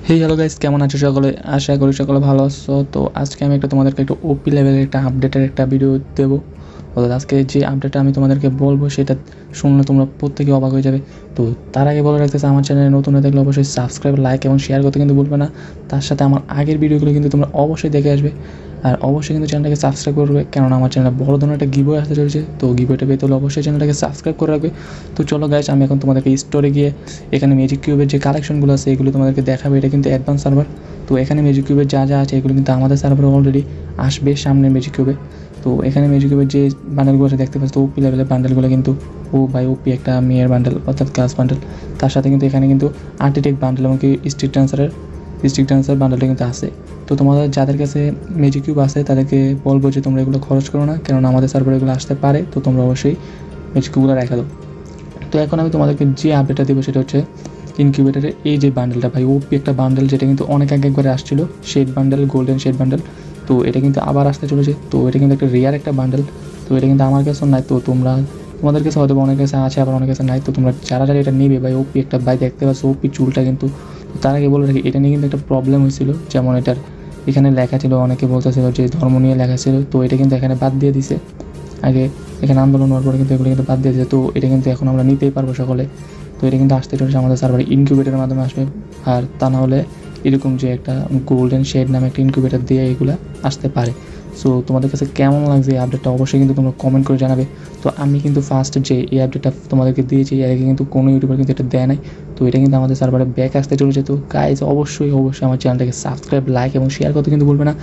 Hey hello guys, কেমন আছো সকলে? আশা করি সকলে ভালো আছো। তো আজকে আমি তোমাদেরকে একটা ওপি লেভেলের একটা আপডেটের একটা ভিডিও দেবো। অর্থাৎ আজকে যে আপডেটটা আমি তোমাদেরকে বলবো সেটা শুনলে তোমরা প্রত্যেকে অবাক হয়ে যাবে। তো তার আগে বলে রাখতেছে, আমার চ্যানেলে নতুন হয়ে থাকলে অবশ্যই সাবস্ক্রাইব, লাইক এবং শেয়ার করতে কিন্তু ভুলবে না। তার সাথে আমার আগের ভিডিওগুলো কিন্তু তোমরা অবশ্যই দেখে আসবে। আর অবশ্যই কিন্তু চ্যানেলটাকে সাবস্ক্রাইব করবে, কেননা আমার চ্যানেলে বড় ধরনের একটা গিভওয়ে আসতে চলেছে। তো গিভওয়েটা পেতে হলে অবশ্যই চ্যানেলটাকে সাবস্ক্রাইব করে রাখবে। তো চলো গাইস, আমি এখন তোমাদেরকে স্টোরে গিয়ে এখানে ম্যাজিক কিউবের যে কালেকশনগুলো আছে এগুলো তোমাদেরকে দেখাবে। এটা কিন্তু অ্যাডভান্স সার্ভার। তো এখানে ম্যাজিক কিউবের যা যা আছে এগুলো কিন্তু আমাদের সার্ভারে অলরেডি আসবে সামনে ম্যাজিক কিউবে। তো এখানে ম্যাজিক কিউবের যে বান্ডেলগুলো দেখতে পাচ্ছ, ওপি লেভেলের বান্ডেলগুলো কিন্তু ওপি একটা মেয়ের বান্ডেল অর্থাৎ ক্লাস বান্ডেল। তার সাথে কিন্তু এখানে কিন্তু আর্টিটেক বান্ডেল এবং কি স্ট্রিট ডান্সার বান্ডেলটা কিন্তু আছে। তো তোমাদের যাদের কাছে ম্যাজিক কিউব আছে তাদেরকে বলবো যে তোমরা এগুলো খরচ করো না, কেননা আমাদের সার্ভারে এগুলো আসতে পারে। তো তোমরা অবশ্যই ম্যাজিক কিউবগুলো রেখে দাও। তো এখন আমি তোমাদেরকে যে আপডেটটা দেবো সেটা হচ্ছে ইনকিউবেটারের এই যে বান্ডেলটা, ভাই ওপি একটা বান্ডেল, যেটা কিন্তু অনেক আগে একবারে আসছিল, shade bundle, golden shade bundle. তো এটা কিন্তু আবার আসতে চলেছে। তো এটা কিন্তু একটা রেয়ার একটা বান্ডেল। তো এটা কিন্তু আমার কাছেও নাই। তো তোমাদের কাছে হয়তো অনেক কাছে আছে, আবার অনেক কাছে নাই। তো তোমরা যারা যারা এটা নেবে, ভাই ওপি একটা, ভাই দেখতে পাচ্ছ ওপি চুলটা কিন্তু। তার আগে বলে রাখি, এটা নিয়ে কিন্তু একটা প্রবলেম হয়েছিল। যেমন এটার এখানে লেখা ছিল, অনেকে বলতেছিল যে ধর্ম নিয়ে লেখা ছিল। তো এটা কিন্তু এখানে বাদ দিয়ে দিছে। আগে এখানে আন্দোলন হওয়ার পরে কিন্তু এগুলো কিন্তু বাদ দিয়ে দিয়েছে। তো এটা কিন্তু এখন আমরা নিতেই পারবো সকলে। তো এটা কিন্তু আসতে চলেছে আমাদের সার্ভারে, ইনকিউবেটারের মাধ্যমে আসবে। আর তা না হলে এরকম যে একটা গোল্ডেন শেড নামে একটা ইনকিউবেটার দিয়ে এগুলো আসতে পারে। সো তোমাদের কাছে কেমন লাগছে এই আপডেটটা অবশ্যই কিন্তু তোমরা কমেন্ট করে জানাবে। তো আমি কিন্তু ফার্স্ট যে এই আপডেটটা তোমাদেরকে দিয়েছি, এর আগে কিন্তু কোনো ইউটিউবার কিন্তু এটা দেয় নাই। তো এটা কিন্তু আমাদের সার্ভারে ব্যাক আসতে চলেছে। তো গাইজ অবশ্যই আমার চ্যানেলটাকে সাবস্ক্রাইব, লাইক এবং শেয়ার করতে কিন্তু ভুলবে না,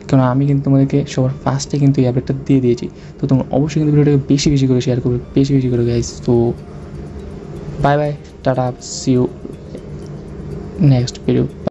কারণ আমি কিন্তু তোমাদেরকে সবার ফার্স্টে কিন্তু এই আপডেটটা দিয়ে দিয়েছি। তো তোমরা অবশ্যই কিন্তু ভিডিওটাকে বেশি বেশি করে শেয়ার করবে, বেশি বেশি করে গাইজ। তো bye bye, tata, see you next video.